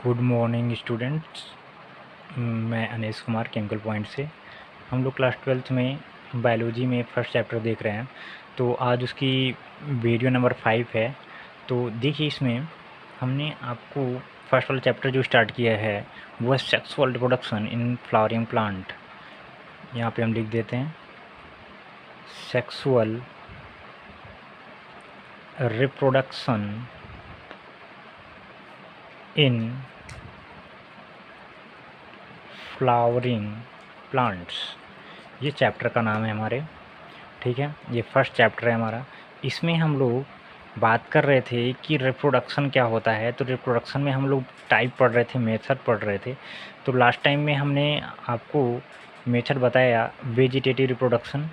Good morning students. मैं Anish Kumar chemical point से। हम लोग क्लास 12th में बायोलॉजी में फर्स्ट चैप्टर देख रहे हैं। तो आज उसकी वीडियो नंबर 5 है। तो देखिए, इसमें हमने आपको फर्स्ट वाला चैप्टर जो स्टार्ट किया है वो है sexual reproduction in flowering plant. यहाँ पे हम लिख देते हैं sexual reproduction in flowering plants, ये चैप्टर का नाम है हमारे। ठीक है, ये फर्स्ट चैप्टर है हमारा। इसमें हम लोग बात कर रहे थे कि रिप्रोडक्शन क्या होता है। तो रिप्रोडक्शन में हम लोग टाइप पढ़ रहे थे, मेथड पढ़ रहे थे। तो लास्ट टाइम में हमने आपको मेथड बताया वेजिटेटिव रिप्रोडक्शन।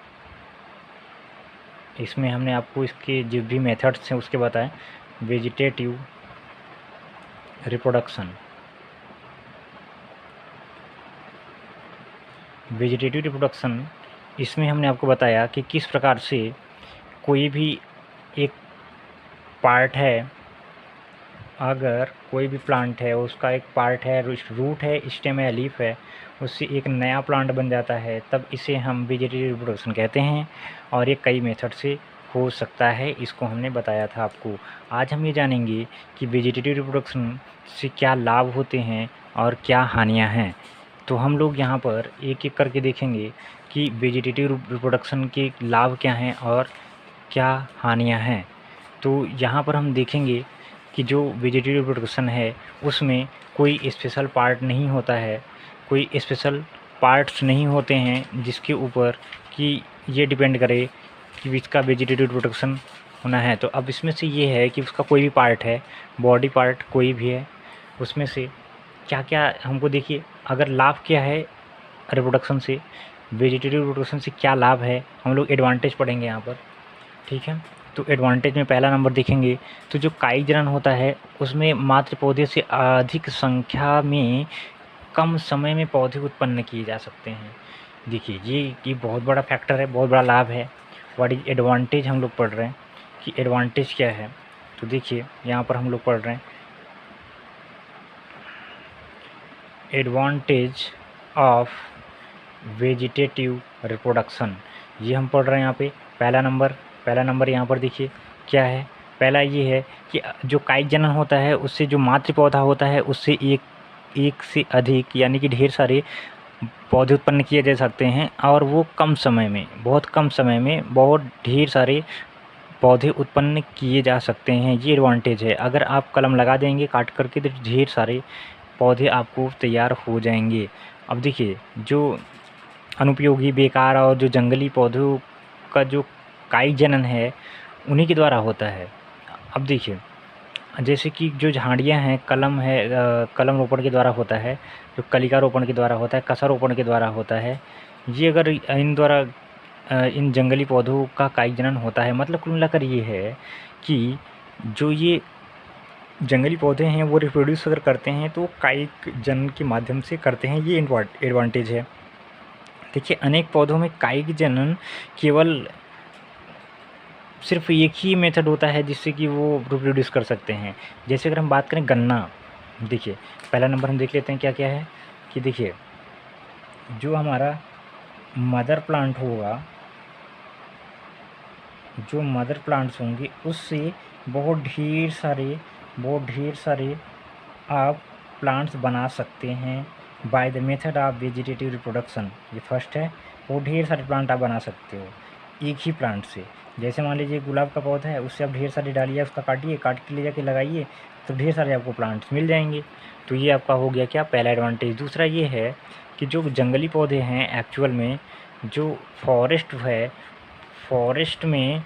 इसमें हमने आपको इसके जो भी मेथड्स हैं उसके बताए। वेजिटेटिव रिप्रोडक्शन, वेजिटेटिव रिप्रोडक्शन, इसमें हमने आपको बताया कि किस प्रकार से कोई भी एक पार्ट है, अगर कोई भी प्लांट है उसका एक पार्ट है, रूट है, स्टेम है, लीफ है, उससे एक नया प्लांट बन जाता है, तब इसे हम वेजिटेटिव रिप्रोडक्शन कहते हैं। और ये कई मेथड से हो सकता है, इसको हमने बताया था आपको। आज हम ये जानेंगे कि वेजिटेटिव रिप्रोडक्शन से क्या लाभ होते हैं और क्या हानियाँ हैं। तो हम लोग यहाँ पर एक एक करके देखेंगे कि वेजिटेटिव रिप्रोडक्शन के लाभ क्या हैं और क्या हानियाँ हैं। तो यहाँ पर हम देखेंगे कि जो वेजिटेटिव रिप्रोडक्शन है उसमें कोई स्पेशल पार्ट नहीं होता है, कोई स्पेशल पार्ट्स नहीं होते हैं जिसके ऊपर कि ये डिपेंड करे कि इसका वेजिटेटिव रिप्रोडक्शन होना है। तो अब इसमें से ये है कि उसका कोई भी पार्ट है, बॉडी पार्ट कोई भी है, उसमें से क्या क्या हमको देखिए। अगर लाभ क्या है रिप्रोडक्शन से, वेजिटेटिव रिप्रोडक्शन से क्या लाभ है, हम लोग एडवांटेज पढ़ेंगे यहाँ पर। ठीक है, तो एडवांटेज में पहला नंबर देखेंगे तो जो कायिक जनन होता है उसमें मात्र पौधे से अधिक संख्या में कम समय में पौधे उत्पन्न किए जा सकते हैं। देखिए, ये बहुत बड़ा फैक्टर है, बहुत बड़ा लाभ है। व्हाट इज एडवांटेज हम लोग पढ़ रहे हैं कि एडवांटेज क्या है। तो देखिए, यहाँ पर हम लोग पढ़ रहे हैं एडवांटेज ऑफ वेजिटेटिव रिप्रोडक्शन, ये हम पढ़ रहे हैं यहाँ पे। पहला नंबर यहाँ पर देखिए क्या है। पहला ये है कि जो कायिक जनन होता है उससे जो मातृ पौधा होता है उससे एक से अधिक यानी कि ढेर सारे पौधे उत्पन्न किए जा सकते हैं, और वो कम समय में, बहुत कम समय में बहुत ढेर सारे पौधे उत्पन्न किए जा सकते हैं। ये एडवांटेज है। अगर आप कलम लगा देंगे काट करके तो ढेर सारे पौधे आपको तैयार हो जाएंगे। अब देखिए, जो अनुपयोगी, बेकार और जो जंगली पौधों का जो कायिक जनन है उन्हीं के द्वारा होता है। अब देखिए, जैसे कि जो झाड़ियाँ हैं, कलम है, कलम रोपण के द्वारा होता है, जो कलिका रोपण के द्वारा होता है, कसा रोपण के द्वारा होता है। ये अगर इन द्वारा इन जंगली पौधों का कायिक जनन होता है, मतलब कुल मिलाकर ये है कि जो ये जंगली पौधे हैं वो रिप्रोड्यूस अगर करते हैं तो कायिक जनन के माध्यम से करते हैं। ये एडवांटेज है। देखिए, अनेक पौधों में कायिक जनन केवल सिर्फ एक ही मेथड होता है जिससे कि वो रिप्रोड्यूस कर सकते हैं। जैसे अगर हम बात करें गन्ना, देखिए पहला नंबर हम देख लेते हैं क्या क्या है। कि देखिए, जो हमारा मदर प्लांट होगा, जो मदर प्लांट्स होंगे उससे बहुत ढेर सारे आप प्लांट्स बना सकते हैं by the method of vegetative reproduction. ये फर्स्ट है। वो ढेर सारे प्लांट आप बना सकते हो एक ही प्लांट से। जैसे मान लीजिए गुलाब का पौधा है, उससे आप ढेर सारी डालियाँ उसका काटिए, काट के ले जाके लगाइए तो ढेर सारे आपको प्लांट्स मिल जाएंगे। तो ये आपका हो गया क्या, पहला एडवांटेज। दूसरा ये है कि जो जंगली पौधे हैं एक्चुअल में जो फॉरेस्ट है, फॉरेस्ट में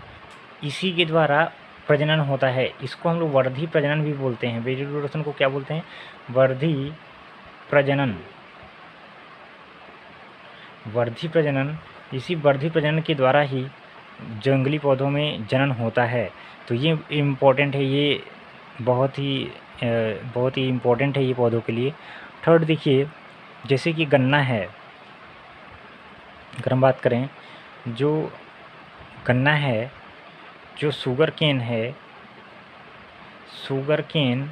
इसी के द्वारा प्रजनन होता है। इसको हम लोग वर्धी प्रजनन भी बोलते हैं। वेजिटेटिव रिप्रोडक्शन को क्या बोलते हैं, वर्धी प्रजनन। वर्धी प्रजनन, इसी वर्धी प्रजनन के द्वारा ही जंगली पौधों में जनन होता है। तो ये इम्पोर्टेंट है, ये बहुत ही इम्पोर्टेंट है ये पौधों के लिए। थर्ड देखिए, जैसे कि गन्ना है, अगर हम बात करें, जो गन्ना है, जो शुगर केन है, शुगर केन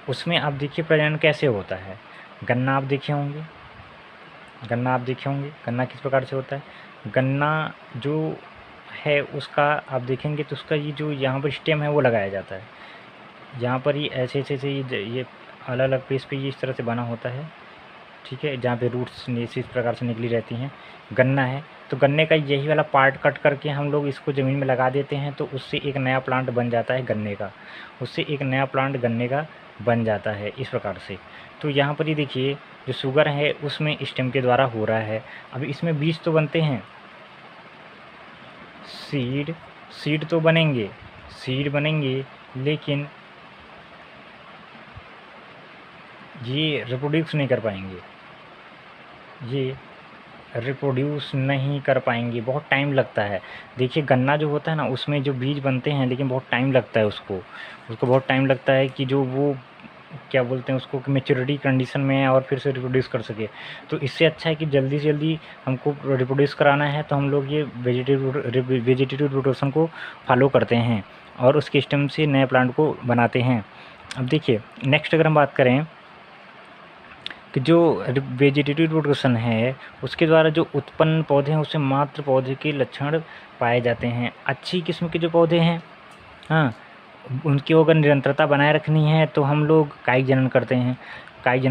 उसमें आप देखिए प्रजनन कैसे होता है। गन्ना आप देखे होंगे, गन्ना किस प्रकार से होता है। गन्ना जो है उसका आप देखेंगे तो उसका ये जो यहाँ पर स्टेम है वो लगाया जाता है। यहाँ पर ये ऐसे ऐसे से ये अलग अलग पेज पे ये इस तरह से बना होता है, ठीक है, जहाँ पे रूट्स इस प्रकार से निकली रहती हैं। गन्ना है तो गन्ने का यही वाला पार्ट कट करके हम लोग इसको ज़मीन में लगा देते हैं, तो उससे एक नया प्लांट बन जाता है गन्ने का, उससे एक नया प्लांट गन्ने का बन जाता है इस प्रकार से। तो यहाँ पर ये देखिए जो शुगर है उसमें स्टेम के द्वारा हो रहा है। अभी इसमें बीज तो बनते हैं, सीड तो बनेंगे, लेकिन ये रिप्रोड्यूस नहीं कर पाएंगे, बहुत टाइम लगता है। देखिए गन्ना जो होता है ना उसमें जो बीज बनते हैं लेकिन बहुत टाइम लगता है उसको बहुत टाइम लगता है कि जो वो क्या बोलते हैं उसको कि मैच्योरिटी कंडीशन में है और फिर से रिप्रोड्यूस कर सके। तो इससे अच्छा है कि जल्दी से जल्दी हमको रिप्रोड्यूस कराना है तो हम लोग ये वेजिटेटिव रिप्रोडक्शन को फॉलो करते हैं और उसके स्टेम से नए प्लांट को बनाते हैं। अब देखिए नेक्स्ट अगर हम बात करें कि जो वेजिटेटिव रिप्रोडक्शन है उसके द्वारा जो उत्पन्न पौधे हैं उससे मात्र पौधे के लक्षण पाए जाते हैं। अच्छी किस्म के जो पौधे हैं, हाँ, उनकी अगर निरंतरता बनाए रखनी है तो हम लोग कायिक जनन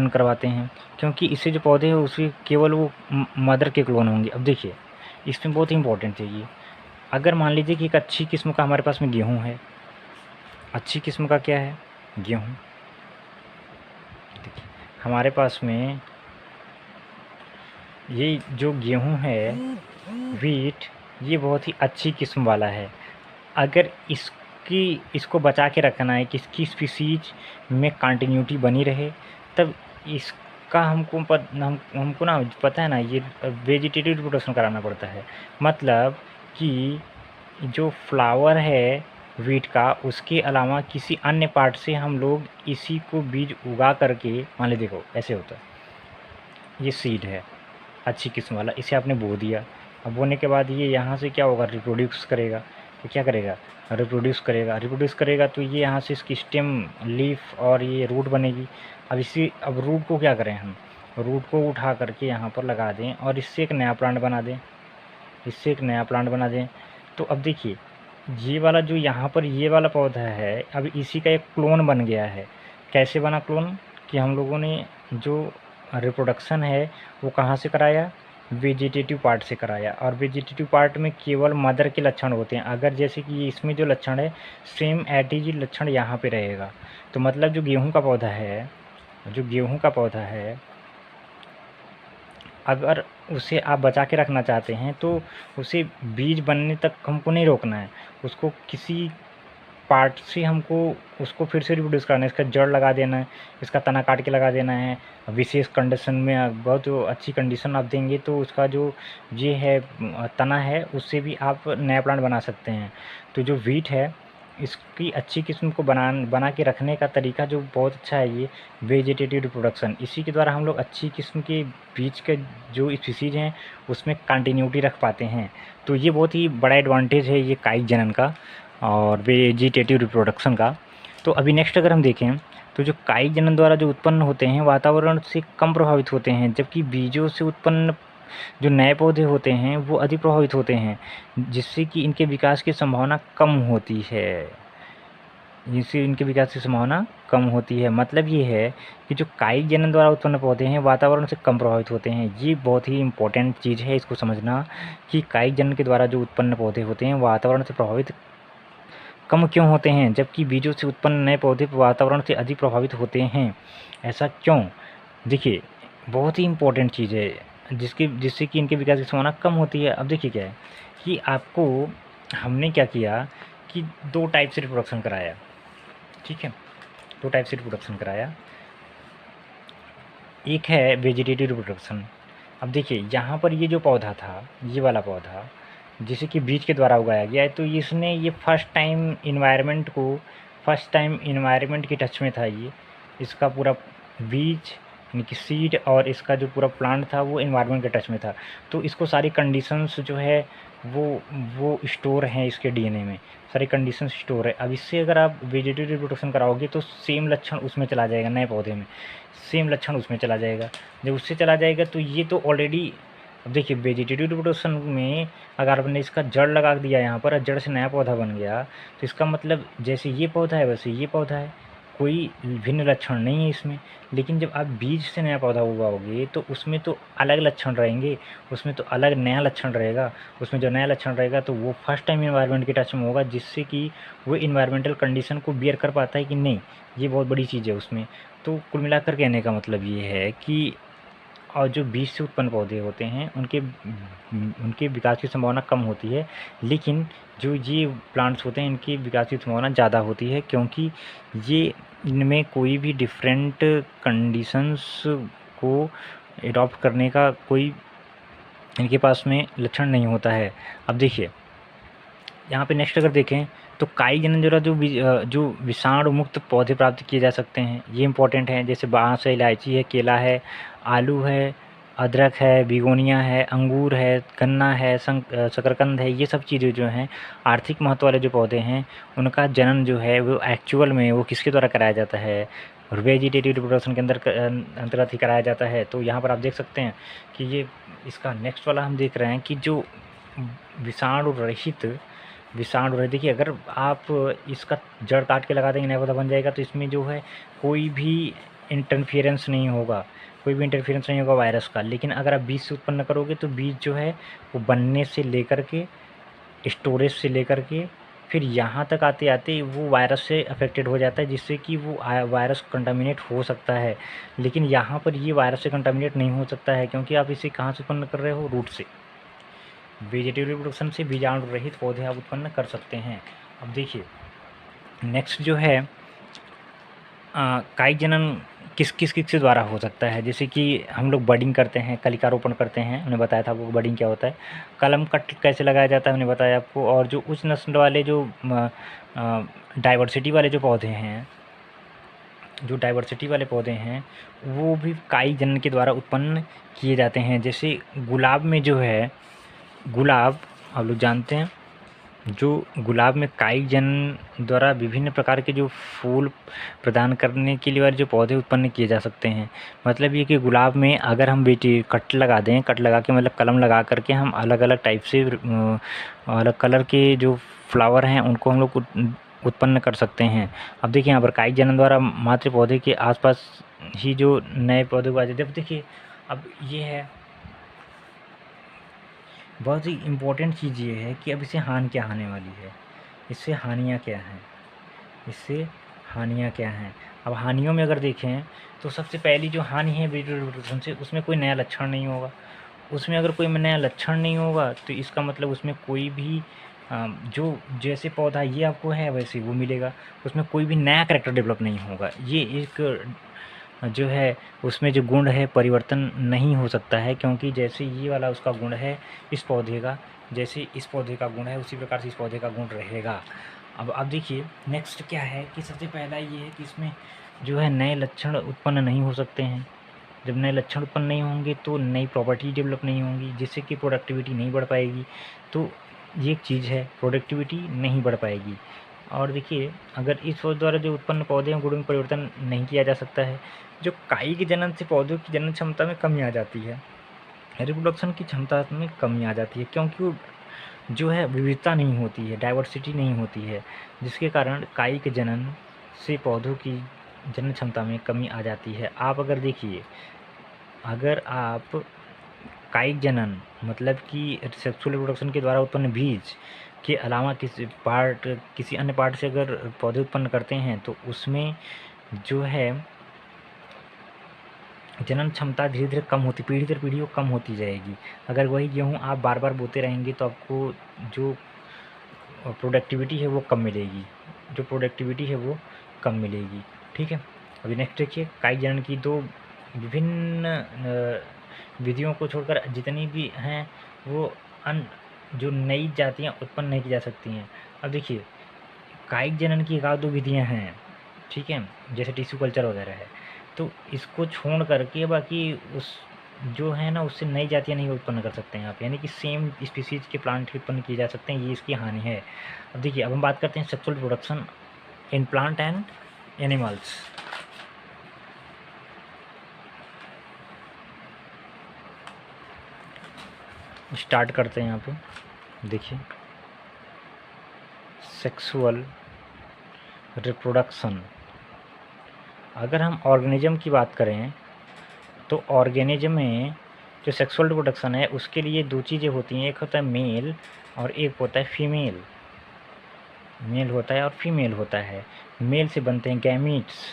करवाते हैं, क्योंकि इससे जो पौधे हैं उसके केवल वो मदर के क्लोन होंगे। अब देखिए इसमें बहुत ही इंपॉर्टेंट है ये। अगर मान लीजिए कि एक अच्छी किस्म का हमारे पास में गेहूँ है, अच्छी किस्म का क्या है, गेहूँ। देखिए हमारे पास में ये जो गेहूँ है, वीट, ये बहुत ही अच्छी किस्म वाला है। अगर इसको बचा के रखना है कि इसकी स्पीसीज में कंटिन्यूटी बनी रहे, तब इसका हमको ना पता है ना, ये वेजिटेटिव रिप्रोडक्शन कराना पड़ता है। मतलब कि जो फ्लावर है वीट का उसके अलावा किसी अन्य पार्ट से हम लोग इसी को बीज उगा करके, मान लीजिए देखो ऐसे होता है, ये सीड है अच्छी किस्म वाला, इसे आपने बो दिया। अब बोने के बाद ये यहाँ से क्या होगा, रिप्रोड्यूस करेगा। तो क्या करेगा, रिप्रोड्यूस करेगा तो ये यहाँ से इसकी स्टेम, लीफ और ये रूट बनेगी। अब रूट को क्या करें हम, रूट को उठा करके यहाँ पर लगा दें और इससे एक नया प्लांट बना दें। तो अब देखिए ये वाला जो यहाँ पर ये वाला पौधा है, अब इसी का एक क्लोन बन गया है। कैसे बना क्लोन, कि हम लोगों ने जो रिप्रोडक्शन है वो कहाँ से कराया, वेजिटेटिव पार्ट से कराया। और वेजिटेटिव पार्ट में केवल मदर के लक्षण होते हैं। अगर जैसे कि इसमें जो लक्षण है सेम एज लक्षण यहाँ पे रहेगा, तो मतलब जो गेहूं का पौधा है अगर उसे आप बचा के रखना चाहते हैं तो उसे बीज बनने तक हमको नहीं रोकना है, उसको किसी पार्ट से हमको उसको फिर से रिप्रोड्यूस करना है। इसका जड़ लगा देना है, इसका तना काट के लगा देना है। विशेष कंडीशन में बहुत अच्छी कंडीशन आप देंगे तो उसका जो ये है तना है उससे भी आप नया प्लांट बना सकते हैं। तो जो वीट है इसकी अच्छी किस्म को बना के रखने का तरीका जो बहुत अच्छा है, ये वेजिटेटिव रिप्रोडक्शन। इसी के द्वारा हम लोग अच्छी किस्म के बीज के जो स्पीसीज हैं उसमें कंटिन्यूटी रख पाते हैं। तो ये बहुत ही बड़ा एडवांटेज है ये कायिक जनन का और वेजिटेटिव रिप्रोडक्शन का। तो अभी नेक्स्ट अगर हम देखें तो जो कायिक जनन द्वारा जो उत्पन्न होते हैं वातावरण से कम प्रभावित होते हैं, जबकि बीजों से उत्पन्न जो नए पौधे होते हैं वो अधिक प्रभावित होते हैं, जिससे कि इनके विकास की संभावना कम होती है। मतलब ये है कि जो कायिक जनन द्वारा उत्पन्न पौधे हैं वातावरण से कम प्रभावित होते हैं। ये बहुत ही इंपॉर्टेंट चीज़ है इसको समझना कि कायिक जनन के द्वारा जो उत्पन्न पौधे होते हैं वातावरण से प्रभावित कम क्यों होते हैं, जबकि बीजों से उत्पन्न नए पौधे वातावरण से अधिक प्रभावित होते हैं। ऐसा क्यों, देखिए बहुत ही इम्पोर्टेंट चीज़ है जिससे कि इनके विकास की संभावना कम होती है। अब देखिए क्या है कि आपको हमने क्या किया कि दो टाइप से रिप्रोडक्शन कराया, ठीक है, दो टाइप से रिप्रोडक्शन कराया। एक है वेजिटेटिव रिप्रोडक्शन। अब देखिए यहाँ पर ये जो पौधा था, ये वाला पौधा जिसे कि बीज के द्वारा उगाया गया है, तो इसने ये फर्स्ट टाइम इन्वायरमेंट के टच में था। ये इसका पूरा बीज यानी कि सीड और इसका जो पूरा प्लांट था वो एनवायरनमेंट के टच में था। तो इसको सारी कंडीशंस जो है वो स्टोर हैं इसके डीएनए में, सारी कंडीशंस स्टोर है। अब इससे अगर आप वेजिटेटिव रिप्रोडक्शन कराओगे तो सेम लक्षण उसमें चला जाएगा, नए पौधे में सेम लक्षण उसमें चला जाएगा। जब उससे चला जाएगा तो ये तो ऑलरेडी, अब देखिए वेजिटेटिव रिप्रोडक्शन में अगर आपने इसका जड़ लगा दिया यहाँ पर, जड़ से नया पौधा बन गया, तो इसका मतलब जैसे ये पौधा है वैसे ये पौधा है, कोई भिन्न लक्षण नहीं है इसमें। लेकिन जब आप बीज से नया पौधा उगाओगे तो उसमें तो अलग लक्षण रहेंगे, उसमें तो अलग नया लक्षण रहेगा। उसमें जो नया लक्षण रहेगा तो वो फर्स्ट टाइम इन्वायरमेंट के टच में होगा, जिससे कि वो इन्वायरमेंटल कंडीशन को बियर कर पाता है कि नहीं, ये बहुत बड़ी चीज़ है उसमें। तो कुल मिलाकर कहने का मतलब ये है कि और जो बीज से उत्पन्न पौधे होते हैं उनके विकास की संभावना कम होती है, लेकिन जो ये प्लांट्स होते हैं इनकी विकास की संभावना ज़्यादा होती है, क्योंकि ये इनमें कोई भी डिफरेंट कंडीशंस को एडॉप्ट करने का कोई इनके पास में लक्षण नहीं होता है। अब देखिए यहाँ पे नेक्स्ट अगर देखें तो काई जनन द्वारा जो विषाणु मुक्त पौधे प्राप्त किए जा सकते हैं, ये इंपॉर्टेंट हैं। जैसे बाँस है, इलायची है, केला है, आलू है, अदरक है, बिगोनिया है, अंगूर है, गन्ना है, शकरकंद है, ये सब चीज़ें जो हैं आर्थिक महत्व वाले जो पौधे हैं उनका जनन जो है वो एक्चुअल में वो किसके द्वारा कराया जाता है, वेजिटेटिव रिप्रोडक्शन के अंतर्गत ही कराया जाता है। तो यहाँ पर आप देख सकते हैं कि ये इसका नेक्स्ट वाला हम देख रहे हैं कि जो विषाणु रहित देखिए अगर आप इसका जड़ काट के लगा देंगे नया पौधा बन जाएगा, तो इसमें जो है कोई भी इंटरफियरेंस नहीं होगा, वायरस का। लेकिन अगर आप बीज से उत्पन्न करोगे तो बीज जो है वो बनने से लेकर के, स्टोरेज से लेकर के, फिर यहाँ तक आते आते वो वायरस से अफेक्टेड हो जाता है, जिससे कि वो वायरस कंटामिनेट हो सकता है। लेकिन यहाँ पर ये वायरस से कंटामिनेट नहीं हो सकता है, क्योंकि आप इसे कहाँ से उत्पन्न कर रहे हो, रूट से। वेजिटेटिव रिप्रोडक्शन से बीजाणु रहित पौधे आप उत्पन्न कर सकते हैं। अब देखिए नेक्स्ट जो है कायिक जनन किस के द्वारा हो सकता है। जैसे कि हम लोग बडिंग करते हैं, कलिकारोपण करते हैं, मैंने बताया था आपको बडिंग क्या होता है। कलम कट कैसे लगाया जाता है मैंने बताया आपको। और जो उच्च नस्ल वाले जो डाइवर्सिटी वाले जो पौधे हैं, वो भी कायिक जनन के द्वारा उत्पन्न किए जाते हैं। जैसे गुलाब में जो है, गुलाब आप लोग जानते हैं, जो गुलाब में कायिक जनन द्वारा विभिन्न प्रकार के जो फूल प्रदान करने के लिए वाले जो पौधे उत्पन्न किए जा सकते हैं। मतलब ये कि गुलाब में अगर हम कट लगा दें, कट लगा के मतलब कलम लगा करके हम अलग अलग टाइप से अलग कलर के जो फ्लावर हैं उनको हम लोग उत्पन्न कर सकते हैं। अब देखिए यहाँ पर कायिक जनन द्वारा मात्र पौधे के आसपास ही जो नए पौधे उगाए जाते हैं। देखिए अब ये है बहुत ही इम्पोर्टेंट चीज़ ये है कि अब इससे हानि क्या आने वाली है, इससे हानियाँ क्या हैं। अब हानियों में अगर देखें तो सबसे पहली जो हानि है वेजिटेटिव रिप्रोडक्शन से, उसमें कोई नया लक्षण नहीं होगा। उसमें अगर कोई नया लक्षण नहीं होगा तो इसका मतलब उसमें कोई भी जो जैसे पौधा ये आपको है वैसे वो मिलेगा, उसमें कोई भी नया कैरेक्टर डेवलप नहीं होगा। ये एक जो है उसमें जो गुण है परिवर्तन नहीं हो सकता है, क्योंकि जैसे ये वाला उसका गुण है इस पौधे का, जैसे इस पौधे का गुण है उसी प्रकार से इस पौधे का गुण रहेगा। अब देखिए नेक्स्ट क्या है कि सबसे पहला ये है कि इसमें जो है नए लक्षण उत्पन्न नहीं हो सकते हैं। जब नए लक्षण उत्पन्न नहीं होंगे तो नई प्रॉपर्टी डेवलप नहीं होंगी, जिससे कि प्रोडक्टिविटी नहीं बढ़ पाएगी। तो ये एक चीज़ है, प्रोडक्टिविटी नहीं बढ़ पाएगी। और देखिए अगर इस पौधे द्वारा जो उत्पन्न पौधे हैं गुणों में परिवर्तन नहीं किया जा सकता है। जो कायिक जनन से पौधों की जनन क्षमता में कमी आ जाती है, रिप्रोडक्शन की क्षमता में कमी आ जाती है, क्योंकि वो जो है विविधता नहीं होती है, डाइवर्सिटी नहीं होती है, जिसके कारण कायिक जनन से पौधों की जनन क्षमता में कमी आ जाती है। आप अगर देखिए, अगर आप कायिक जनन मतलब कि सेक्सुअल रिप्रोडक्शन के द्वारा उत्पन्न बीज के अलावा किसी अन्य पार्ट से अगर पौधे उत्पन्न करते हैं तो उसमें जो है जनन क्षमता धीरे धीरे कम होती, पीढ़ी दर पीढ़ी वो कम होती जाएगी। अगर वही गेहूँ आप बार बार बोते रहेंगे तो आपको जो प्रोडक्टिविटी है वो कम मिलेगी, ठीक है। अभी नेक्स्ट देखिए कायिक जनन की दो विभिन्न विधियों को छोड़कर जितनी भी हैं वो जो नई जातियाँ उत्पन्न नहीं की जा सकती हैं। अब देखिए कायिक जनन की एक आध दो विधियाँ हैं, ठीक है, जैसे टिश्यू कल्चर वगैरह है। तो इसको छोड़ करके बाकी उस जो है ना उससे नई जातियाँ नहीं उत्पन्न कर सकते हैं आप, यानी कि सेम स्पीसीज के प्लांट उत्पन्न किए जा सकते हैं, ये इसकी हानि है। अब देखिए, अब हम बात करते हैं sexual reproduction in plant and animals. Start करते हैं यहाँ पे। देखिए, सेक्सुअल रिप्रोडक्शन, अगर हम ऑर्गेनिज्म की बात करें तो ऑर्गेनिज्म में जो सेक्सुअल रिप्रोडक्शन है उसके लिए दो चीज़ें होती हैं, एक होता है मेल और एक होता है फीमेल। मेल होता है और फीमेल होता है। मेल से बनते हैं गैमीट्स,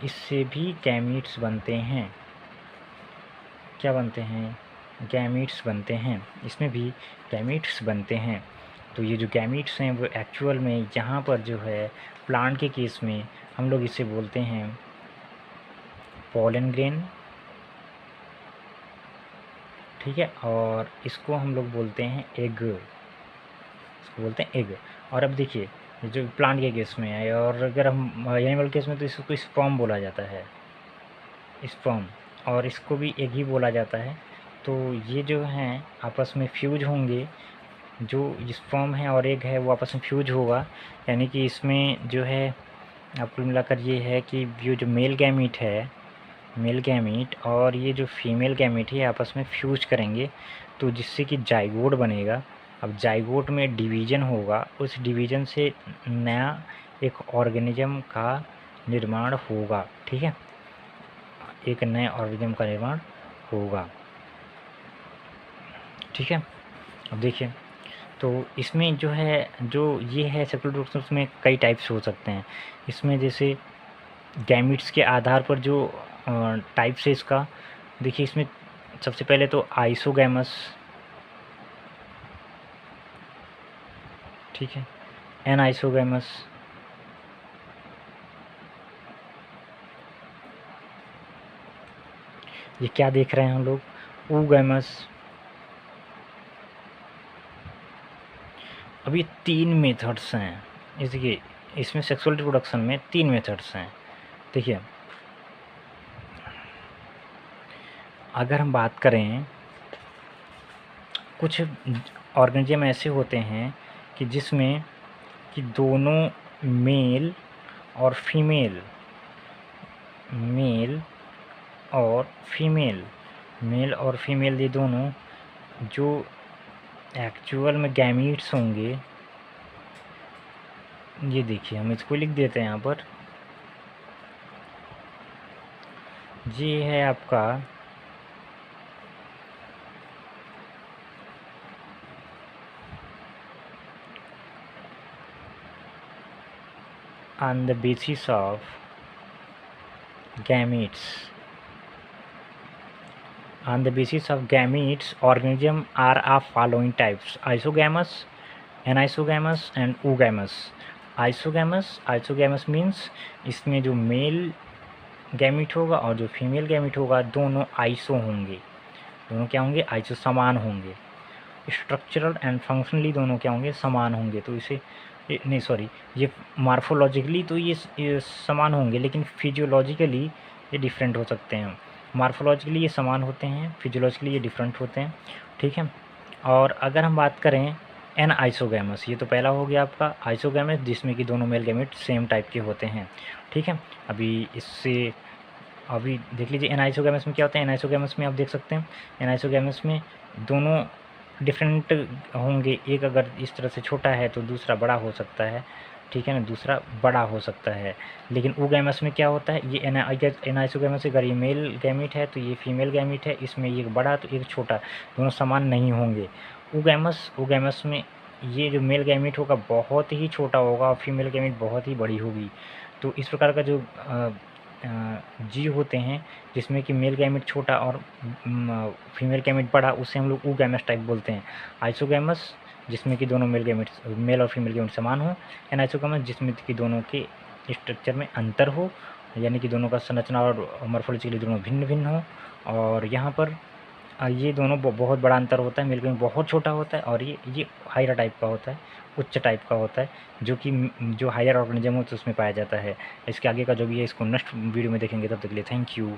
इससे भी गैमीट्स बनते हैं। क्या बनते हैं? गैमीट्स बनते हैं, इसमें भी गैमीट्स बनते हैं। तो ये जो गैमीट्स हैं वो एक्चुअल में यहाँ पर जो है प्लांट के केस में हम लोग इसे बोलते हैं पॉलन ग्रेन, ठीक है, और इसको हम लोग बोलते हैं एग, इसको बोलते हैं एग। और अब देखिए, जो प्लांट के केस में है, और अगर हम एनिमल केस में तो इसको स्पर्म बोला जाता है, स्पर्म, और इसको भी एग ही बोला जाता है। तो ये जो हैं आपस में फ्यूज होंगे, जो स्पर्म है और एग है वो आपस में फ्यूज होगा, यानी कि इसमें जो है आपको मिलाकर ये है कि ये जो मेल गैमीट है, मेल गैमीट और ये जो फीमेल गैमीट है आपस में फ्यूज करेंगे, तो जिससे कि जाइगोट बनेगा। अब जाइगोट में डिवीज़न होगा, उस डिवीज़न से नया एक ऑर्गेनिज्म का निर्माण होगा, ठीक है, एक नए ऑर्गेनिज्म का निर्माण होगा, ठीक है। अब देखिए, तो इसमें जो है, जो ये है सेक्सुअल रिप्रोडक्शन में कई टाइप्स हो सकते हैं। इसमें जैसे गैमीट्स के आधार पर जो टाइप्स है इसका, देखिए इसमें सबसे पहले तो आइसोगैमस, ठीक है, एनाइसोगैमस, ये क्या देख रहे हैं हम लोग, oogamous। अब ये 3 मेथड्स हैं, इसलिए इसमें सेक्सुअल रिप्रोडक्शन में 3 मेथड्स हैं। देखिए, अगर हम बात करें, कुछ ऑर्गेनिज्म ऐसे होते हैं कि जिसमें कि दोनों मेल और फीमेल, मेल और फीमेल, मेल और फीमेल ये दोनों जो एक्चुअल में गैमीट्स होंगे, ये देखिए हम इसको लिख देते हैं यहाँ पर, ये है आपका on the basis of gametes. On the basis of gametes, organisms are of following types: isogamous, anisogamous and oogamous. Isogamous means इसमें जो मेल गैमीट होगा और जो फीमेल गैमीट होगा दोनों आइसो होंगे, दोनों क्या होंगे? आइसो, समान होंगे। स्ट्रक्चरल एंड फंक्शनली दोनों क्या होंगे? समान होंगे। तो इसे नहीं, सॉरी, ये मार्फोलॉजिकली तो ये समान होंगे, लेकिन फिजियोलॉजिकली ये डिफरेंट हो सकते हैं। मार्फोलॉजिकली ये समान होते हैं, फिजियोलॉजिकली ये डिफरेंट होते हैं, ठीक है। और अगर हम बात करें एन आइसोगैमस, ये तो पहला हो गया आपका आइसोगैमस, जिसमें कि दोनों मेल गैमेट सेम टाइप के होते हैं, ठीक है। अभी देख लीजिए एन आइसोगैमस में क्या होता है। एन आइसोगैमस में आप देख सकते हैं, एन आइसोगैमस में दोनों डिफरेंट होंगे, एक अगर इस तरह से छोटा है तो दूसरा बड़ा हो सकता है, ठीक है ना, दूसरा बड़ा हो सकता है। लेकिन oogamous में क्या होता है, ये एनाइसोगैमस अगर ये मेल गैमीट है तो ये फीमेल गैमीट है, इसमें एक बड़ा तो एक छोटा, दोनों समान नहीं होंगे। oogamous में ये जो मेल गैमीट होगा बहुत ही छोटा होगा और फीमेल गैमीट बहुत ही बड़ी होगी। तो इस प्रकार का जो जीव होते हैं जिसमें कि मेल गैमेट छोटा और फीमेल गैमेट बड़ा, उसे हम लोग oogamous टाइप बोलते हैं। आइसोगैमस जिसमें कि दोनों मेल और फीमेल गैमेट समान हो, एनाइसोगैमस जिसमें कि दोनों के स्ट्रक्चर में अंतर हो, यानी कि दोनों का संरचना और मॉर्फोलॉजिकली दोनों भिन्न भिन्न हो। और यहाँ पर ये दोनों बहुत बड़ा अंतर होता है, मिल्क में बहुत छोटा होता है और ये हायर टाइप का होता है, उच्च टाइप का होता है, जो कि जो हायर ऑर्गेनिज्म होता है उसमें पाया जाता है। इसके आगे का जो भी है इसको नेक्स्ट वीडियो में देखेंगे, तब तक के लिए थैंक यू।